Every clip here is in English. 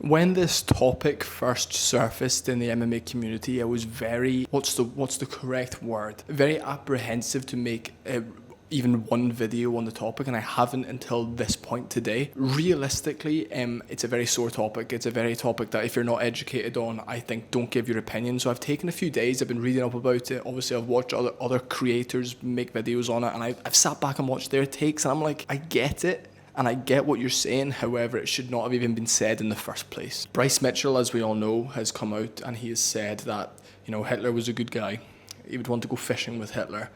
When this topic first surfaced in the MMA community, I was very, what's the correct word? Very apprehensive to make even one video on the topic, and I haven't until this point today. Realistically, it's a very sore topic. It's a very topic that if you're not educated on, I think don't give your opinion. So I've taken a few days, I've been reading up about it. Obviously I've watched other creators make videos on it, and I've sat back and watched their takes, and I'm like, I get it. And I get what you're saying, however, it should not have even been said in the first place. Bryce Mitchell, as we all know, has come out and he has said that, Hitler was a good guy. He would want to go fishing with Hitler.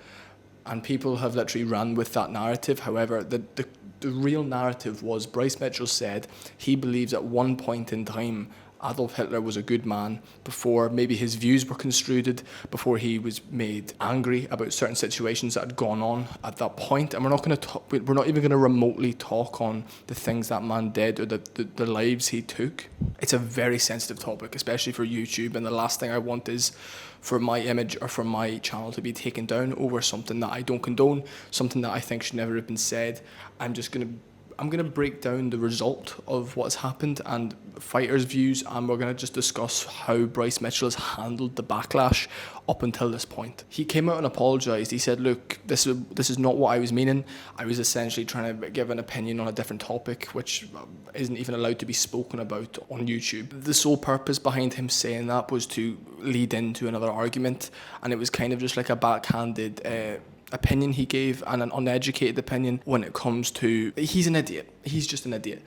And people have literally ran with that narrative. However, the real narrative was Bryce Mitchell said he believes at one point in time Adolf Hitler was a good man before maybe his views were construed, before he was made angry about certain situations that had gone on at that point. And we're not even going to remotely talk on the things that man did or the lives he took. It's a very sensitive topic, especially for YouTube. And the last thing I want is for my image or for my channel to be taken down over something that I don't condone, something that I think should never have been said. I'm going to break down the result of what's happened and fighters' views, and we're going to just discuss how Bryce Mitchell has handled the backlash up until this point. He came out and apologised. He said, look, this is not what I was meaning. I was essentially trying to give an opinion on a different topic, which isn't even allowed to be spoken about on YouTube. The sole purpose behind him saying that was to lead into another argument, and it was kind of just like a backhanded opinion he gave, and an uneducated opinion when it comes to, he's an idiot. He's just an idiot.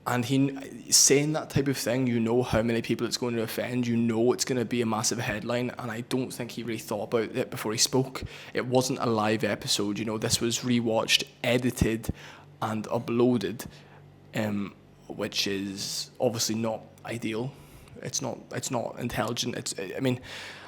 And he saying that type of thing, how many people it's going to offend, it's going to be a massive headline, and I don't think he really thought about it before he spoke. It wasn't a live episode, this was rewatched, edited and uploaded, which is obviously not ideal. It's not intelligent.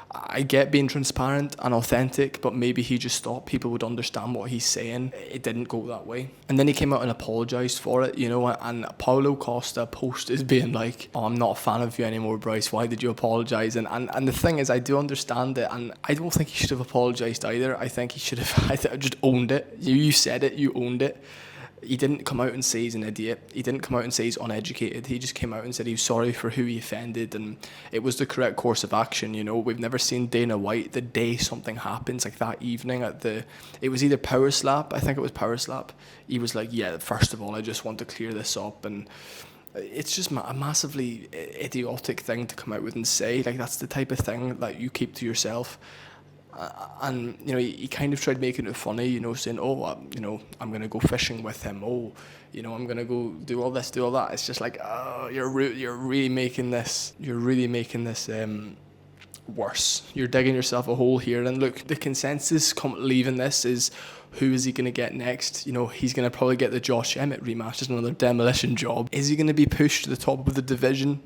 I get being transparent and authentic, but maybe he just thought people would understand what he's saying. It didn't go that way. And then he came out and apologised for it, and Paulo Costa posted being like, oh, I'm not a fan of you anymore, Bryce. Why did you apologise? And the thing is, I do understand it, and I don't think he should have apologised either. I think he should have just owned it. You said it, you owned it. He didn't come out and say he's an idiot. He didn't come out and say he's uneducated. He just came out and said he was sorry for who he offended, and it was the correct course of action. We've never seen Dana White the day something happens, like that evening it was either Power Slap. I think it was Power Slap. He was like, yeah, first of all, I just want to clear this up, and it's just a massively idiotic thing to come out with and say. Like, that's the type of thing that you keep to yourself. And he kind of tried making it funny, saying, oh, I'm gonna go fishing with him, I'm gonna go do all this, do all that. It's just like, oh, you're really making this worse. You're digging yourself a hole here. And look, the consensus leaving this is, who is he going to get next? He's going to probably get the Josh Emmett rematch. It's another demolition job. Is he going to be pushed to the top of the division?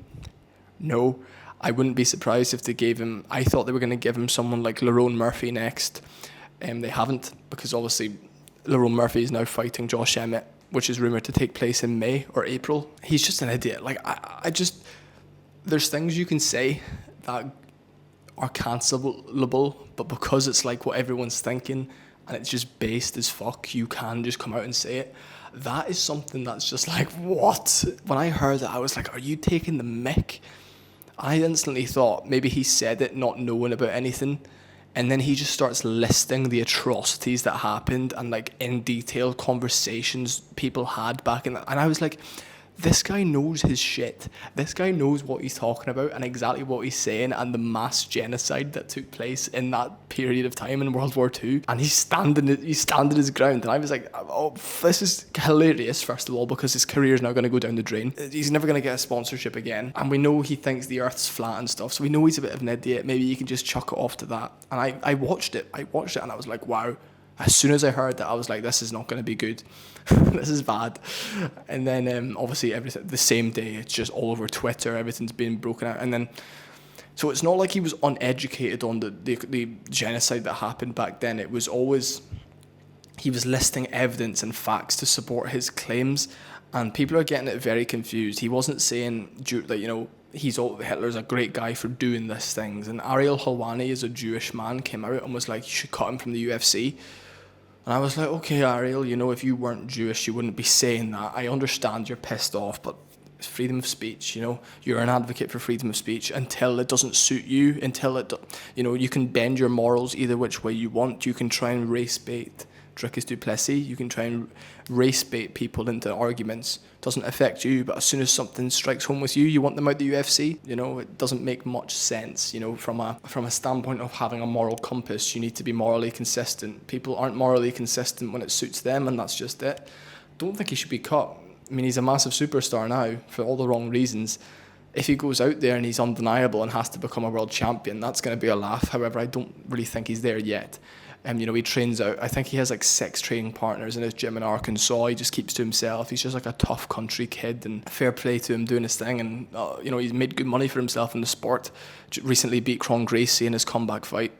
No. I wouldn't be surprised if they gave him, I thought they were going to give him someone like Lerone Murphy next. They haven't, because obviously Lerone Murphy is now fighting Josh Emmett, which is rumoured to take place in May or April. He's just an idiot. Like, there's things you can say that are cancelable, but because it's like what everyone's thinking and it's just based as fuck, you can just come out and say it. That is something that's just like, what? When I heard that, I was like, are you taking the mick? I instantly thought maybe he said it not knowing about anything, and then he just starts listing the atrocities that happened and like in detail conversations people had back in and I was like, this guy knows his shit. This guy knows what he's talking about and exactly what he's saying, and the mass genocide that took place in that period of time in World War II. And he's standing his ground. And I was like, oh, this is hilarious, first of all, because his career is now going to go down the drain. He's never going to get a sponsorship again. And we know he thinks the earth's flat and stuff. So we know he's a bit of an idiot. Maybe you can just chuck it off to that. And I watched it and I was like, wow. As soon as I heard that, I was like, this is not going to be good. This is bad. And then obviously everything the same day, it's just all over Twitter. Everything's being broken out. And then, so it's not like he was uneducated on the genocide that happened back then. It was always, he was listing evidence and facts to support his claims. And people are getting it very confused. He wasn't saying that, Hitler's a great guy for doing these things. And Ariel Helwani, as a Jewish man, came out and was like, you should cut him from the UFC. And I was like, okay, Ariel, if you weren't Jewish, you wouldn't be saying that. I understand you're pissed off, but It's freedom of speech, You're an advocate for freedom of speech until it doesn't suit you, until you can bend your morals either which way you want. You can try and race bait, dricus du plessis. You can try and race bait people into arguments. Doesn't affect you, but as soon as something strikes home with you, you want them out the UFC. It doesn't make much sense. From a standpoint of having a moral compass, you need to be morally consistent. People aren't morally consistent when it suits them, and that's just it. Don't think he should be cut. I mean, he's a massive superstar now for all the wrong reasons. If he goes out there and he's undeniable and has to become a world champion, that's going to be a laugh. However, I don't really think he's there yet. He trains out. I think he has like 6 training partners in his gym in Arkansas. He just keeps to himself. He's just like a tough country kid, and fair play to him doing his thing. And he's made good money for himself in the sport. Recently beat Cron Gracie in his comeback fight.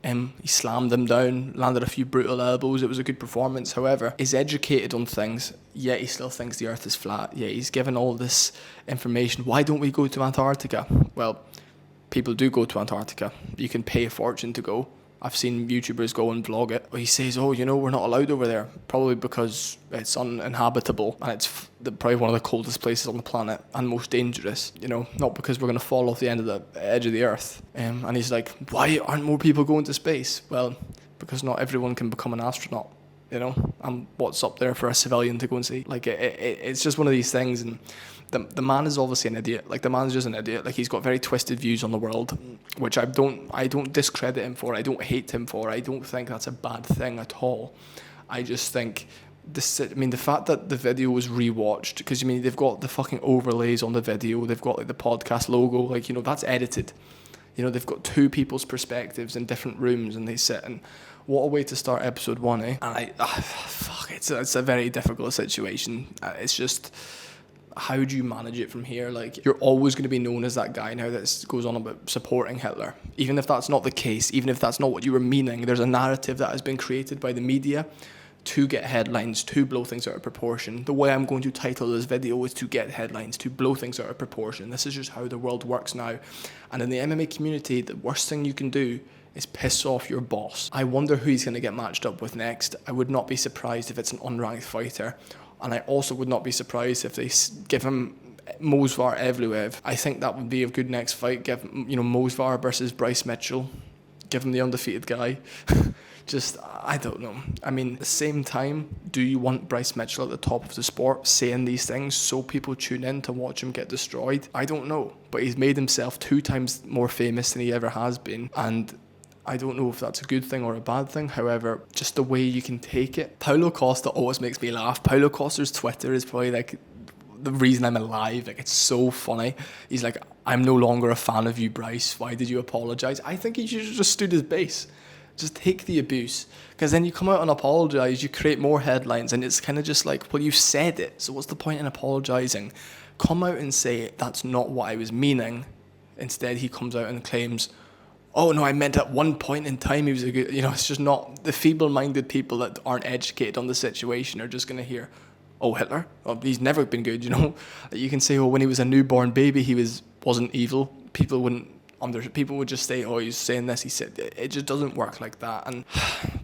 He slammed him down, landed a few brutal elbows. It was a good performance. However, he's educated on things, yet he still thinks the earth is flat. Yet he's given all this information. Why don't we go to Antarctica? Well, people do go to Antarctica. You can pay a fortune to go. I've seen YouTubers go and vlog it. He says, we're not allowed over there. Probably because it's uninhabitable and it's probably one of the coldest places on the planet and most dangerous, not because we're going to fall off the edge of the earth. And he's like, why aren't more people going to space? Well, because not everyone can become an astronaut, and what's up there for a civilian to go and see? Like, it's just one of these things. And the man is obviously an idiot. Like, the man's just an idiot. Like, he's got very twisted views on the world, which I don't discredit him for. I don't hate him for. I don't think that's a bad thing at all. I just think the fact that the video was rewatched, because they've got the fucking overlays on the video. They've got like the podcast logo. Like, that's edited. They've got 2 people's perspectives in different rooms, and they sit and what a way to start episode 1, eh? And it's a very difficult situation. It's just, how do you manage it from here? Like, you're always going to be known as that guy now that goes on about supporting Hitler. Even if that's not the case, even if that's not what you were meaning, there's a narrative that has been created by the media to get headlines, to blow things out of proportion. The way I'm going to title this video is to get headlines, to blow things out of proportion. This is just how the world works now. And in the MMA community, the worst thing you can do is piss off your boss. I wonder who he's going to get matched up with next. I would not be surprised if it's an unranked fighter. And I also would not be surprised if they give him Mosvar Evloev. I think that would be a good next fight. Give Mosvar versus Bryce Mitchell. Give him the undefeated guy. I don't know. At the same time, do you want Bryce Mitchell at the top of the sport saying these things so people tune in to watch him get destroyed? I don't know. But he's made himself 2 times more famous than he ever has been. And I don't know if that's a good thing or a bad thing. However, just the way you can take it. Paulo Costa always makes me laugh. Paulo Costa's Twitter is probably like the reason I'm alive. Like, it's so funny. He's like, I'm no longer a fan of you, Bryce. Why did you apologise? I think he should have just stood his base. Just take the abuse. Because then you come out and apologise, you create more headlines, and it's kind of just like, well, you said it. So what's the point in apologising? Come out and say, that's not what I was meaning. Instead, he comes out and claims, oh no, I meant at one point in time he was a good, it's just not, the feeble-minded people that aren't educated on the situation are just going to hear, oh, Hitler? Oh, he's never been good, You can say, oh, when he was a newborn baby, he wasn't evil. People would just say, oh, he's saying this, he said, it just doesn't work like that. And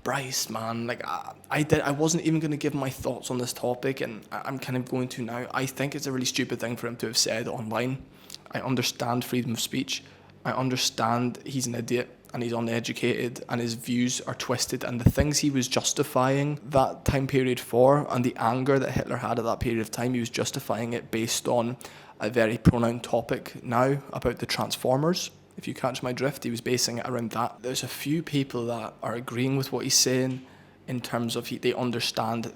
Bryce, man, like, I wasn't even going to give my thoughts on this topic, and I'm kind of going to now. I think it's a really stupid thing for him to have said online. I understand freedom of speech. I understand he's an idiot and he's uneducated and his views are twisted, and the things he was justifying that time period for, and the anger that Hitler had at that period of time, he was justifying it based on a very pronoun topic now about the Transformers. If you catch my drift, he was basing it around that. There's a few people that are agreeing with what he's saying in terms of they understand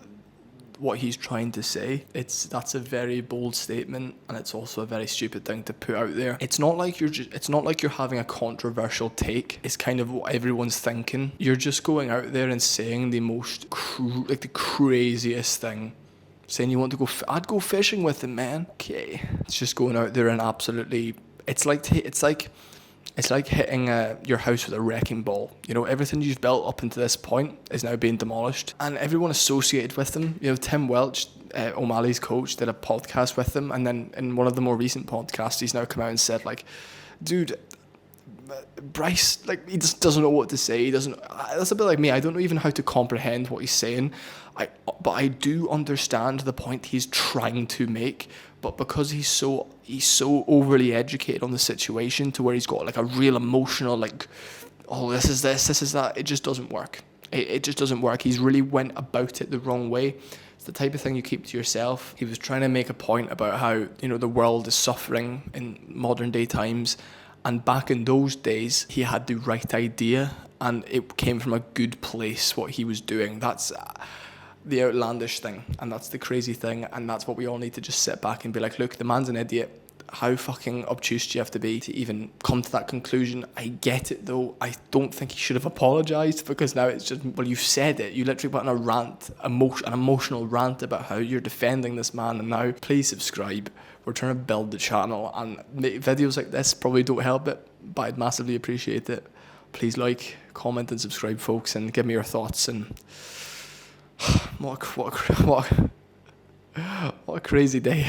what he's trying to say. That's a very bold statement, and it's also a very stupid thing to put out there. It's not like you're having a controversial take. It's kind of what everyone's thinking. You're just going out there and saying the most the craziest thing. Saying you want to go, I'd go fishing with him, man. Okay, it's just going out there and absolutely. It's like hitting your house with a wrecking ball. Everything you've built up into this point is now being demolished. And everyone associated with them, Tim Welch, O'Malley's coach, did a podcast with them. And then in one of the more recent podcasts, he's now come out and said, like, dude, Bryce, like, he just doesn't know what to say. He doesn't. That's a bit like me. I don't know even how to comprehend what he's saying. But I do understand the point he's trying to make. But because he's so overly educated on the situation to where he's got like a real emotional, like, oh, this is that. It just doesn't work. It just doesn't work. He's really went about it the wrong way. It's the type of thing you keep to yourself. He was trying to make a point about how, the world is suffering in modern day times. And back in those days, he had the right idea, and it came from a good place, what he was doing. That's the outlandish thing, and that's the crazy thing, and that's what we all need to just sit back and be like, look, the man's an idiot. How fucking obtuse do you have to be to even come to that conclusion? I get it, though. I don't think he should have apologised, because now it's just, well, you've said it. You literally went on a rant, an emotional rant about how you're defending this man, and now please subscribe. We're trying to build the channel, and videos like this probably don't help it, but I'd massively appreciate it. Please like, comment, and subscribe, folks, and give me your thoughts. And what a crazy day.